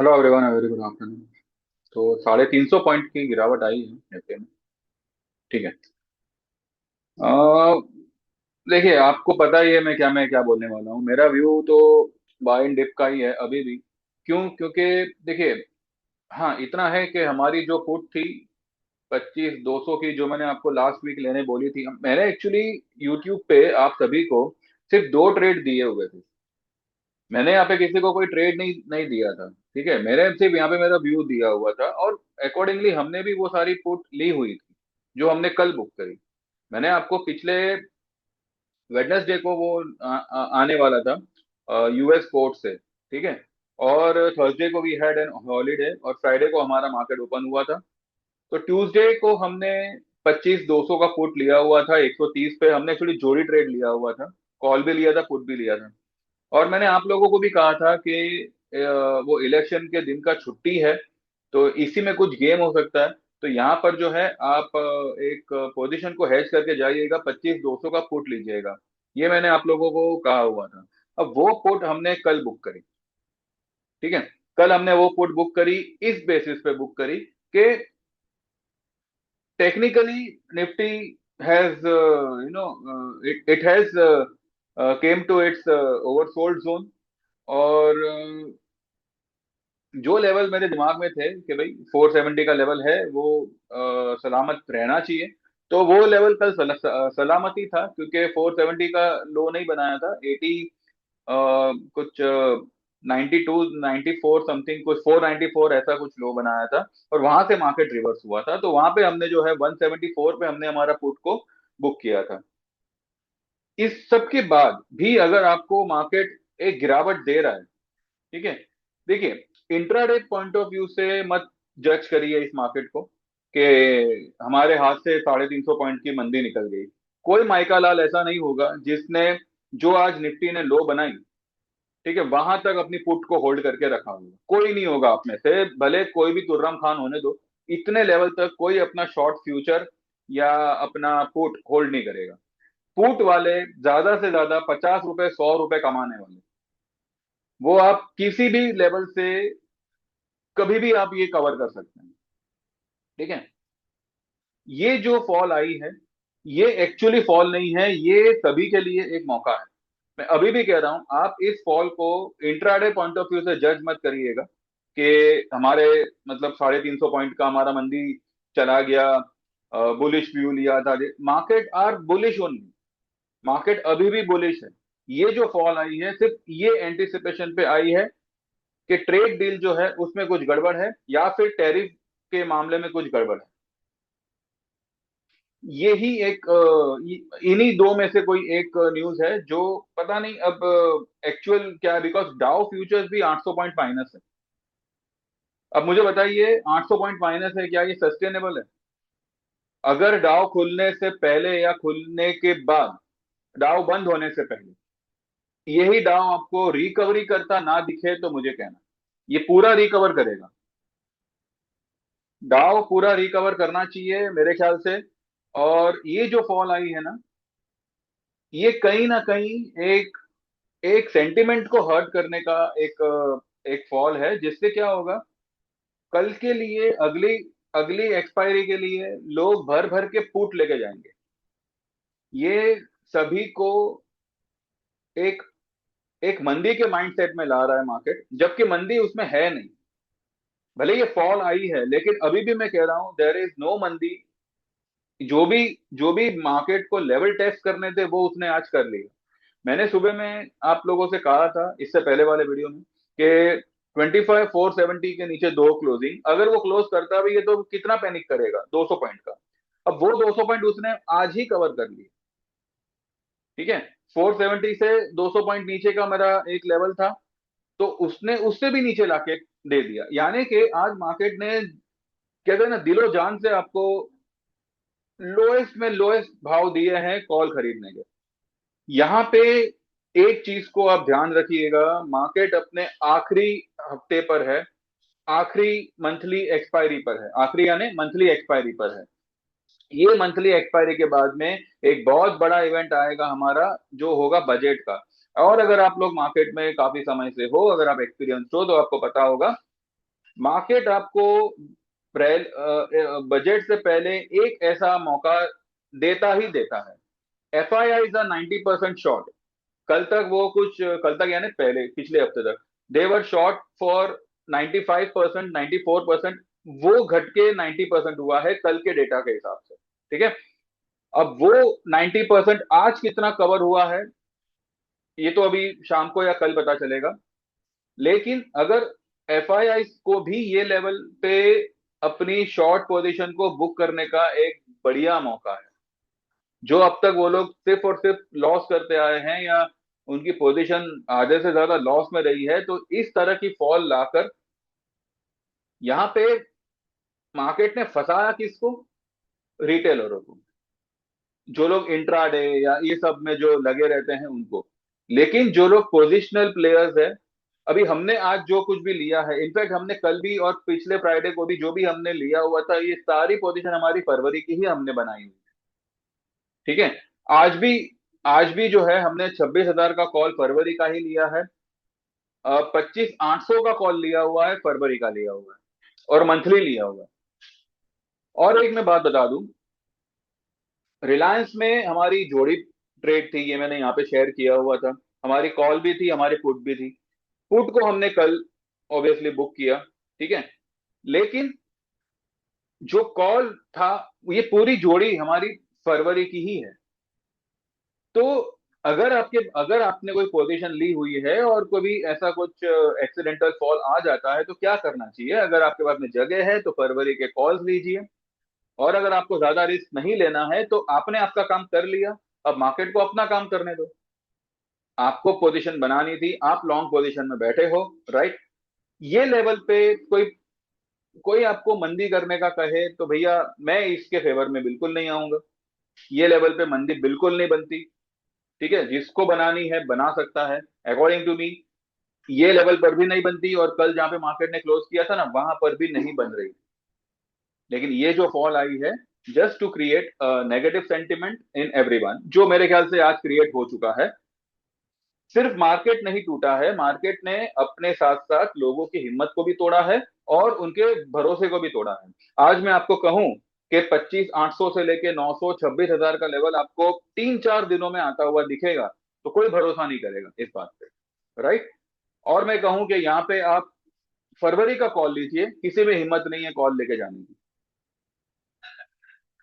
Hello everyone, very good afternoon. तो 350 point की गिरावट आई है निफ्टी में। ठीक है। अह, देखिए, आपको पता ही है मैं क्या बोलने वाला हूँ। मेरा व्यू तो बाय एंड डिप का ही है अभी भी। क्यों? क्योंकि देखिए, हाँ, इतना है कि हमारी जो पुट थी 25,200 की, जो मैंने आपको लास्ट वीक लेने बोली थी, मैंने एक्चुअली यूट्यूब पे आप सभी को सिर्फ दो ट्रेड दिए हुए थे। मैंने यहाँ पे किसी को कोई ट्रेड नहीं नहीं दिया था। ठीक है, मेरे सिर्फ यहाँ पे मेरा व्यू दिया हुआ था, और अकॉर्डिंगली हमने भी वो सारी पुट ली हुई थी जो हमने कल बुक करी। मैंने आपको पिछले वेडनेसडे को वो आने वाला था यूएस कोर्ट से। ठीक है। और थर्सडे को वी हैड एन हॉलीडे, और फ्राइडे को हमारा मार्केट ओपन हुआ था। तो ट्यूसडे को हमने 25,200 का पुट लिया हुआ था 130 पे। हमने एक्चुअली जोड़ी ट्रेड लिया हुआ था, कॉल भी लिया था, पुट भी लिया था। और मैंने आप लोगों को भी कहा था कि वो इलेक्शन के दिन का छुट्टी है, तो इसी में कुछ गेम हो सकता है। तो यहाँ पर जो है आप एक पोजीशन को हेज करके जाइएगा, 25,200 का पुट लीजिएगा। ये मैंने आप लोगों को कहा हुआ था। अब वो पुट हमने कल बुक करी। ठीक है। कल हमने वो पुट बुक करी, इस बेसिस पे बुक करी कि technically Nifty has it has come to its oversold zone. और जो लेवल मेरे दिमाग में थे कि भाई 470 का लेवल है, वो सलामत रहना चाहिए। तो वो लेवल कल सलामती था, क्योंकि 470 का लो नहीं बनाया था। 80 कुछ 92 94 समथिंग, कुछ 494 ऐसा कुछ लो बनाया था। और वहां से मार्केट रिवर्स हुआ था, तो वहां पे हमने जो है 174 पे हमने हमारा पुट को बुक किया था। इस सब के बाद भी अगर आपको मार्केट एक गिरावट दे रहा है, ठीक है, देखिए, इंट्राडे पॉइंट ऑफ व्यू से मत जज करिए इस मार्केट को कि हमारे हाथ से 350 पॉइंट की मंदी निकल गई। कोई माइका लाल ऐसा नहीं होगा जिसने, जो आज निफ्टी ने लो बनाई, ठीक है, वहां तक अपनी पुट को होल्ड करके रखा होगा। कोई नहीं होगा आप में से, भले कोई भी तुर्रम खान होने दो। इतने लेवल तक कोई अपना शॉर्ट फ्यूचर या अपना पुट होल्ड नहीं करेगा। पुट वाले ज्यादा से ज्यादा 50 रुपए 100 रुपए कमाने वाले, वो आप किसी भी लेवल से कभी भी आप ये कवर कर सकते हैं। ठीक है। ये जो फॉल आई है, ये एक्चुअली फॉल नहीं है, ये सभी के लिए एक मौका है। मैं अभी भी कह रहा हूं, आप इस फॉल को इंट्राडे पॉइंट ऑफ व्यू से जज मत करिएगा कि हमारे मतलब 350 पॉइंट का हमारा मंदी चला गया, बुलिश व्यू लिया था। Market are bullish only, market अभी भी बुलिश है। ये जो फॉल आई है, सिर्फ ये एंटिसिपेशन पे आई है कि ट्रेड डील जो है उसमें कुछ गड़बड़ है, या फिर टैरिफ के मामले में कुछ गड़बड़ है। यही एक इन्हीं दो में से कोई एक न्यूज है, जो पता नहीं अब एक्चुअल क्या है, बिकॉज डाउ फ्यूचर्स भी 800 पॉइंट माइनस है। अब मुझे बताइए, 800 पॉइंट माइनस है, क्या ये सस्टेनेबल है? अगर डाउ खुलने से पहले या खुलने के बाद, डाउ बंद होने से पहले यही डाउ आपको रिकवरी करता ना दिखे, तो मुझे कहना, ये पूरा रिकवर करेगा। डाउ पूरा रिकवर करना चाहिए मेरे ख्याल से। और ये जो फॉल आई है ना, ये कहीं ना कहीं एक एक सेंटिमेंट को हर्ट करने का एक एक फॉल है, जिससे क्या होगा, कल के लिए, अगली अगली एक्सपायरी के लिए लोग भर भर के पुट लेके जाएंगे। ये सभी को एक एक मंदी के माइंडसेट में ला रहा है मार्केट, जबकि मंदी उसमें है नहीं। भले ये फॉल आई है, लेकिन अभी भी मैं कह रहा हूं, देयर इज नो मंदी। जो भी जो भी मार्केट को लेवल टेस्ट करने थे, वो उसने आज कर लिया। मैंने सुबह में आप लोगों से कहा था, इससे पहले वाले वीडियो में, कि 25,470 के नीचे दो क्लोजिंग, अगर वो क्लोज करता भी है तो कितना पैनिक करेगा 200 पॉइंट का। अब वो 200 पॉइंट उसने आज ही कवर कर लिए। ठीक है। 470 से 200 पॉइंट नीचे का मेरा एक लेवल था, तो उसने उससे भी नीचे लाके दे दिया। यानी कि आज मार्केट ने, कहते हैं ना, दिलो जान से आपको लोएस्ट में लोएस्ट भाव दिए हैं कॉल खरीदने के। यहाँ पे एक चीज को आप ध्यान रखिएगा, मार्केट अपने आखिरी हफ्ते पर है, आखिरी मंथली एक्सपायरी पर है, आखिरी यानी मंथली एक्सपायरी पर है। ये मंथली एक्सपायरी के बाद में एक बहुत बड़ा इवेंट आएगा हमारा, जो होगा बजट का। और अगर आप लोग मार्केट में काफी समय से हो, अगर आप एक्सपीरियंस हो, तो आपको पता होगा मार्केट आपको बजट से पहले एक ऐसा मौका देता ही देता है। F I I is 90% short. कल तक वो कुछ, कल तक यानी पहले पिछले हफ्ते तक देवर शॉर्ट फॉर 95%, 94%। वो घट के 90% हुआ है कल के डेटा के हिसाब से। ठीक है, अब वो 90% आज कितना कवर हुआ है ये तो अभी शाम को या कल पता चलेगा। लेकिन अगर एफ आई आई को भी ये लेवल पे अपनी शॉर्ट पोजीशन को बुक करने का एक बढ़िया मौका है। जो अब तक वो लोग सिर्फ और सिर्फ लॉस करते आए हैं, या उनकी पोजीशन आधे से ज्यादा लॉस में रही है, तो इस तरह की फॉल लाकर यहाँ पे मार्केट ने फंसाया किसको? रिटेलरों को, जो लोग इंट्राडे या ये सब में जो लगे रहते हैं उनको। लेकिन जो लोग पोजिशनल प्लेयर्स है, अभी हमने आज जो कुछ भी लिया है, इनफैक्ट हमने कल भी और पिछले फ्राइडे को भी जो भी हमने लिया हुआ था, ये सारी पोजीशन हमारी फरवरी की ही हमने बनाई हुई। ठीक है, आज भी आज भी जो है हमने 26,000 का कॉल फरवरी का ही लिया है। 25,800 का कॉल लिया हुआ है, फरवरी का लिया हुआ है, और मंथली लिया हुआ है। और एक मैं बात बता दूं, रिलायंस में हमारी जोड़ी ट्रेड थी, ये मैंने यहाँ पे शेयर किया हुआ था। हमारी कॉल भी थी, हमारी पुट भी थी। पुट को हमने कल ऑब्वियसली बुक किया। ठीक है, लेकिन जो कॉल था, ये पूरी जोड़ी हमारी फरवरी की ही है। तो अगर आपने कोई पोजीशन ली हुई है और कोई भी ऐसा कुछ एक्सीडेंटल फॉल आ जाता है, तो क्या करना चाहिए? अगर आपके पास में जगह है तो फरवरी के कॉल्स लीजिए, और अगर आपको ज्यादा रिस्क नहीं लेना है तो आपने आपका काम कर लिया, अब मार्केट को अपना काम करने दो। आपको पोजीशन बनानी थी, आप लॉन्ग पोजीशन में बैठे हो, राइट। ये लेवल पे कोई कोई आपको मंदी करने का कहे तो भैया मैं इसके फेवर में बिल्कुल नहीं आऊंगा। ये लेवल पे मंदी बिल्कुल नहीं बनती। ठीक है, जिसको बनानी है बना सकता है, अकॉर्डिंग टू मी ये लेवल पर भी नहीं बनती, और कल जहां पे मार्केट ने क्लोज किया था ना, वहां पर भी नहीं बन रही। लेकिन ये जो फॉल आई है, just to create negative sentiment in everyone, जो मेरे ख्याल से आज क्रिएट हो चुका है। सिर्फ मार्केट नहीं टूटा है, मार्केट ने अपने साथ साथ लोगों की हिम्मत को भी तोड़ा है, और उनके भरोसे को भी तोड़ा है। आज मैं आपको कहूं कि 25,800 से लेके 900, 26,000 का लेवल आपको 3-4 दिनों में आता हुआ दिखेगा, तो कोई भरोसा नहीं करेगा इस बात पे, राइट। और मैं कहूं कि यहाँ पे आप फरवरी का कॉल लीजिए, किसी में हिम्मत नहीं है कॉल लेके जाने की।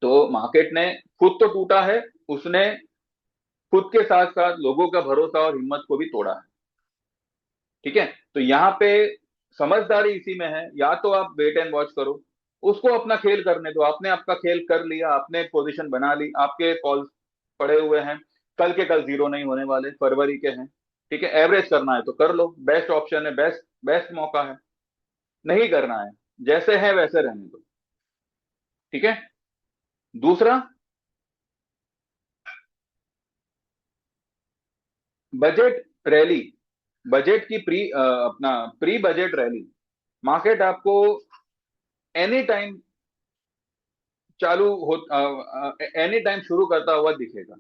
तो मार्केट ने खुद तो टूटा है, उसने खुद के साथ साथ लोगों का भरोसा और हिम्मत को भी तोड़ा है। ठीक है, तो यहाँ पे समझदारी इसी में है, या तो आप वेट एंड वॉच करो, उसको अपना खेल करने दो। आपने आपका खेल कर लिया, आपने पोजीशन बना ली, आपके कॉल्स पड़े हुए हैं, कल के कल जीरो नहीं होने वाले, फरवरी के हैं। ठीक है, एवरेज करना है तो कर लो, बेस्ट ऑप्शन है, बेस्ट बेस्ट मौका है। नहीं करना है, जैसे है वैसे रहने दो। ठीक है। दूसरा, बजट रैली, बजट की अपना प्री बजट रैली, मार्केट आपको एनी टाइम चालू हो, एनी टाइम शुरू करता हुआ दिखेगा।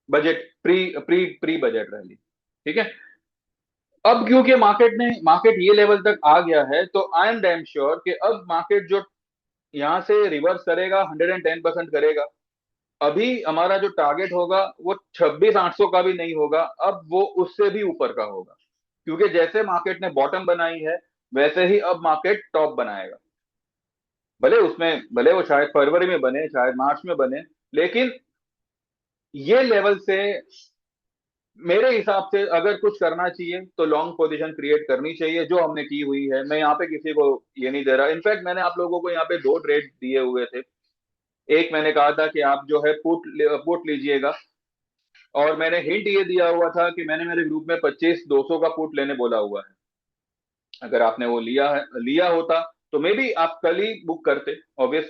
Budget pre pre pre budget rally. ठीक है, अब क्योंकि मार्केट ये लेवल तक आ गया है, तो आई एम डैम श्योर कि अब मार्केट जो यहां से रिवर्स करेगा, 110% करेगा। अभी हमारा जो टारगेट होगा वो 26,800 का भी नहीं होगा, अब वो उससे भी ऊपर का होगा। क्योंकि जैसे मार्केट ने बॉटम बनाई है, वैसे ही अब मार्केट टॉप बनाएगा। भले वो शायद फरवरी में बने, शायद मार्च में बने, लेकिन ये लेवल से मेरे हिसाब से अगर कुछ करना चाहिए तो लॉन्ग पोजीशन क्रिएट करनी चाहिए, जो हमने की हुई है। मैं यहाँ पे किसी को ये नहीं दे रहा, इनफैक्ट मैंने आप लोगों को यहाँ पे दो ट्रेड दिए हुए थे। एक मैंने कहा था कि आप जो है पुट लीजिएगा, और मैंने हिंट ये दिया हुआ था कि मैंने मेरे ग्रुप में 25,200 का पुट लेने बोला हुआ है। अगर आपने वो लिया होता तो मे बी आप कल ही बुक करते, ऑब्वियस।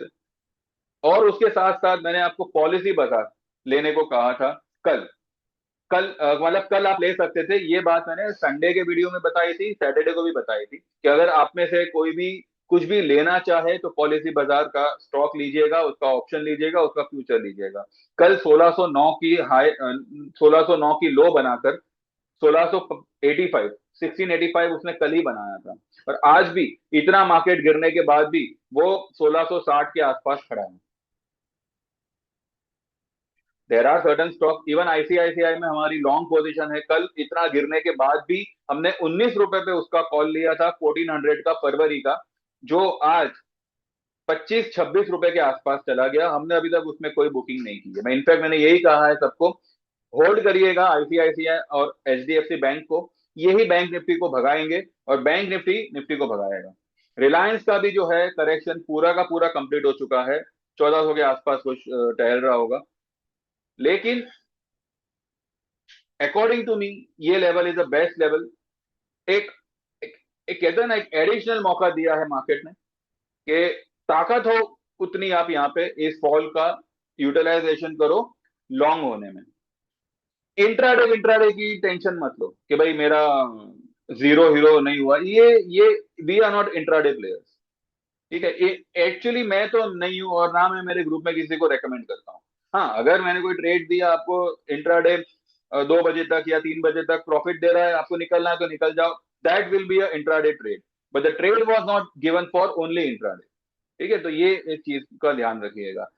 और उसके साथ साथ मैंने आपको पॉलिसी बाजार लेने को कहा था। कल कल मतलब कल आप ले सकते थे, ये बात मैंने संडे के वीडियो में बताई थी, सैटरडे को भी बताई थी, कि अगर आप में से कोई भी कुछ भी लेना चाहे तो पॉलिसी बाजार का स्टॉक लीजिएगा, उसका ऑप्शन लीजिएगा, उसका फ्यूचर लीजिएगा। कल 1609 की हाई, 1609 की लो बनाकर 1685, 1685 उसने कल ही बनाया था, और आज भी इतना मार्केट गिरने के बाद भी वो 1660 के आसपास खड़ा है। There are certain stock, even ICICI में हमारी लॉन्ग पोजीशन है, कल इतना गिरने के बाद भी हमने 19 रुपए पे उसका कॉल लिया था 1400 का, फरवरी का, जो आज 25-26 रुपए के आसपास चला गया। हमने अभी तक उसमें कोई बुकिंग नहीं की है। मैं इनफैक्ट मैंने यही कहा है सबको, होल्ड करिएगा आईसीआईसीआई और एचडीएफसी बैंक को, यही बैंक निफ्टी को भगाएंगे और बैंक निफ्टी निफ्टी को भगाएगा। रिलायंस का भी जो है करेक्शन पूरा का पूरा कंप्लीट हो चुका है, 1400 के आसपास कुछ टहल रहा होगा, लेकिन अकॉर्डिंग टू मी ये level is the best level. एक, एक, एक कहते हैं ना, एक एडिशनल मौका दिया है मार्केट ने कि ताकत हो उतनी आप यहाँ पे इस फॉल का यूटिलाइजेशन करो लॉन्ग होने में। इंट्राडे इंट्राडे की टेंशन मत लो कि भाई मेरा जीरो हीरो नहीं हुआ, ये we are not intraday players, ठीक है। एक्चुअली मैं तो नहीं हूं, और ना मैं मेरे ग्रुप में किसी को रेकमेंड करता हूँ। हाँ, अगर मैंने कोई ट्रेड दिया आपको इंट्राडे 2 बजे तक या 3 बजे तक प्रॉफिट दे रहा है, आपको निकलना है तो निकल जाओ, that will be a intraday trade, but the trade was not given for only intraday, ठीक है। तो ये एक चीज का ध्यान रखिएगा।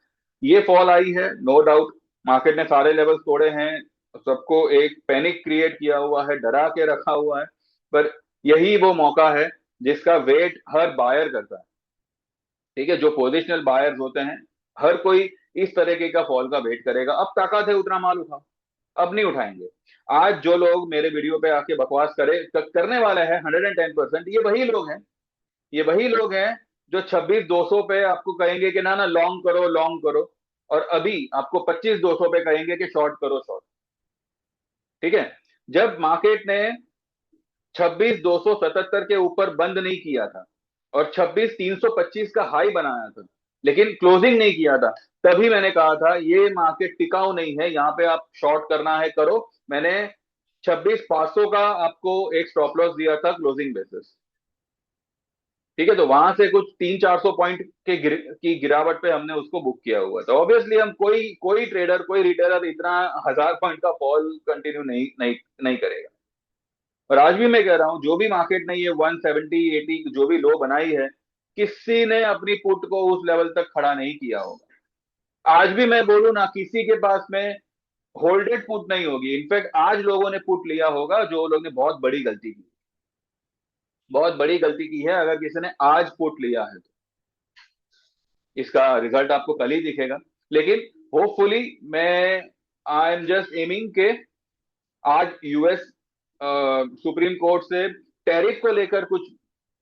ये फॉल आई है, नो डाउट, मार्केट ने सारे लेवल्स तोड़े हैं, सबको एक पैनिक क्रिएट किया हुआ है, डरा के रखा हुआ है, पर यही वो मौका है जिसका वेट हर बायर करता है, ठीक है। जो पोजिशनल बायर्स होते हैं, हर कोई इस तरीके का फॉल का वेट करेगा। अब ताकत है उतना माल उठाओ, अब नहीं उठाएंगे। आज जो लोग मेरे वीडियो पे आके बकवास करने वाले हैं 110%, ये वही लोग हैं, ये वही लोग हैं जो 26,200 पे आपको कहेंगे कि ना ना लॉन्ग करो लॉन्ग करो, और अभी आपको 25,200 पे कहेंगे कि शॉर्ट करो शॉर्ट, ठीक है। जब मार्केट ने 26,277 के ऊपर बंद नहीं किया था और 26,325 का हाई बनाया था, लेकिन क्लोजिंग नहीं किया था, तभी मैंने कहा था ये मार्केट टिकाऊ नहीं है, यहां पे आप शॉर्ट करना है करो। मैंने 26,500 का आपको एक स्टॉप लॉस दिया था क्लोजिंग बेसिस, ठीक है। तो वहां से कुछ 300-400 पॉइंट की गिरावट पे हमने उसको बुक किया हुआ था। ऑब्वियसली हम कोई कोई ट्रेडर कोई रिटेलर इतना 1000 पॉइंट का फॉल कंटिन्यू नहीं नहीं नहीं करेगा। और आज भी मैं कह रहा हूं, जो भी मार्केट ने ये 170-80 जो भी लो बनाई है, किसी ने अपनी पुट को उस लेवल तक खड़ा नहीं किया होगा। आज भी मैं बोलूं ना, किसी के पास में होल्डेड पुट नहीं होगी। इनफैक्ट आज लोगों ने पुट लिया होगा जो लोग ने बहुत बड़ी गलती की, बहुत बड़ी गलती की है अगर किसी ने आज पुट लिया है तो। इसका रिजल्ट आपको कल ही दिखेगा, लेकिन होपफुली मैं, आई एम जस्ट एमिंग के आज यूएस सुप्रीम कोर्ट से टैरिफ को लेकर कुछ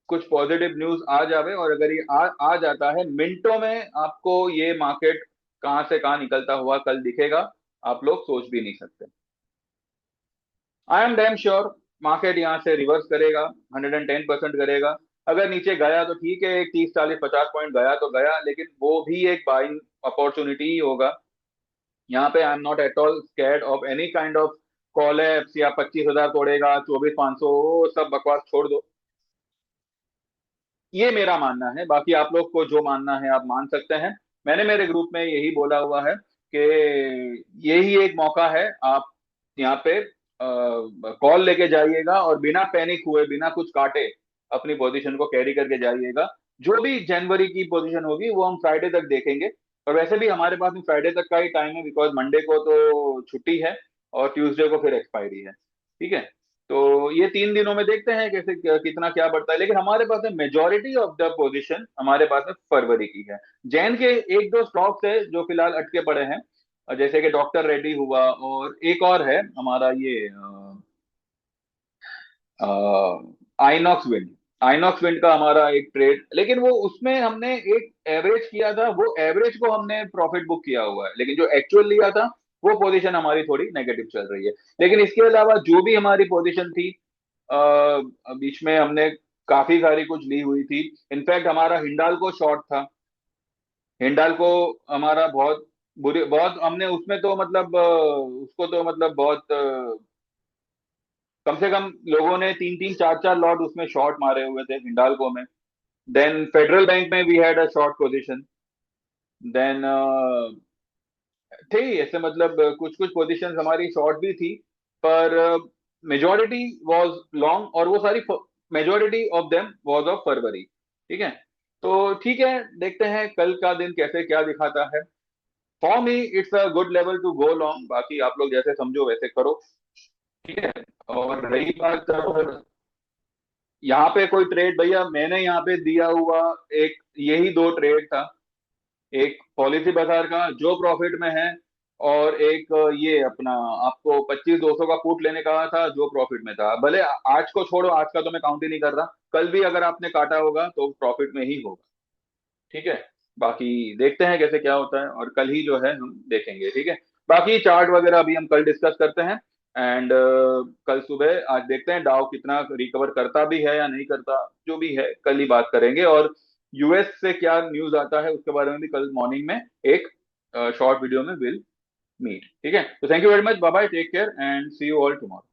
कुछ पॉजिटिव न्यूज आ जावे, और अगर ये आ जाता है मिनटों में, आपको ये मार्केट कहां से कहां निकलता हुआ कल दिखेगा, आप लोग सोच भी नहीं सकते। I am damn sure market यहां से रिवर्स करेगा, 110% करेगा। अगर नीचे गया तो ठीक है, 30-40-50 पॉइंट गया तो गया, लेकिन वो भी एक बाइंग अपॉर्चुनिटी ही होगा। यहाँ पे I am not at all scared of any kind of collapse या 25,000 तोड़ेगा 24,500, सब बकवास छोड़ दो। ये मेरा मानना है, बाकी आप लोग को जो मानना है आप मान सकते हैं। मैंने मेरे ग्रुप में यही बोला हुआ है कि यही एक मौका है, आप यहाँ पे कॉल लेके जाइएगा और बिना पैनिक हुए बिना कुछ काटे अपनी पोजीशन को कैरी करके जाइएगा। जो भी जनवरी की पोजीशन होगी वो हम फ्राइडे तक देखेंगे, और वैसे भी हमारे पास में फ्राइडे तक का ही टाइम है, बिकॉज मंडे को तो छुट्टी है और ट्यूसडे को फिर एक्सपायरी है, ठीक है। तो ये 3 दिनों में देखते हैं कैसे कितना क्या बढ़ता है, लेकिन हमारे पास में मेजोरिटी ऑफ द पोजीशन हमारे पास में फरवरी की है। जैन के एक दो स्टॉक्स है जो फिलहाल अटके पड़े हैं, जैसे कि डॉक्टर रेड्डी हुआ, और एक और है हमारा ये आइनॉक्स विंड। आइनॉक्स विंड का हमारा एक ट्रेड, लेकिन वो उसमें हमने एक एवरेज किया था, वो एवरेज को हमने प्रॉफिट बुक किया हुआ है, लेकिन जो एक्चुअल लिया था वो पोजीशन हमारी थोड़ी नेगेटिव चल रही है। लेकिन इसके अलावा जो भी हमारी पोजीशन थी बीच में हमने काफी सारी कुछ ली हुई थी। इनफैक्ट हमारा हिंडाल्को शॉर्ट था, हिंडाल्को हमारा बहुत बुरी, बहुत हमने उसमें तो मतलब उसको तो मतलब बहुत कम से कम लोगों ने 3-3 4-4 लॉट उसमें शॉर्ट मारे हुए थे हिंडाल्को में। देन फेडरल बैंक में we had a short position. Then थे ऐसे मतलब कुछ कुछ पोजीशंस हमारी शॉर्ट भी थी, पर मेजोरिटी वाज लॉन्ग, और वो सारी majority of them was of February. ठीक है, तो ठीक है, देखते हैं कल का दिन कैसे क्या दिखाता है। For me it's a good level to go long, बाकी आप लोग जैसे समझो वैसे करो। ठीक है, और रही बात यहाँ पे कोई ट्रेड, भैया मैंने यहाँ पे दिया हुआ एक यही दो ट्रेड था। एक पॉलिसी बाजार का जो प्रॉफिट में है, और एक ये अपना आपको 25,200 का पुट लेने का था जो प्रॉफिट में था। भले आज को छोड़ो, आज का तो मैं काउंट ही नहीं कर रहा, कल भी अगर आपने काटा होगा तो प्रॉफिट में ही होगा। ठीक है, बाकी देखते हैं कैसे क्या होता है, और कल ही जो है हम देखेंगे। ठीक है, बाकी चार्ट वगैरह अभी हम कल डिस्कस करते हैं। एंड कल सुबह आज देखते हैं डाउ कितना रिकवर करता भी है या नहीं करता, जो भी है कल ही बात करेंगे। और यूएस से क्या न्यूज आता है उसके बारे में भी कल मॉर्निंग में एक शॉर्ट वीडियो में विल मीट। ठीक है, तो thank you very much, bye bye, take care and see you all tomorrow.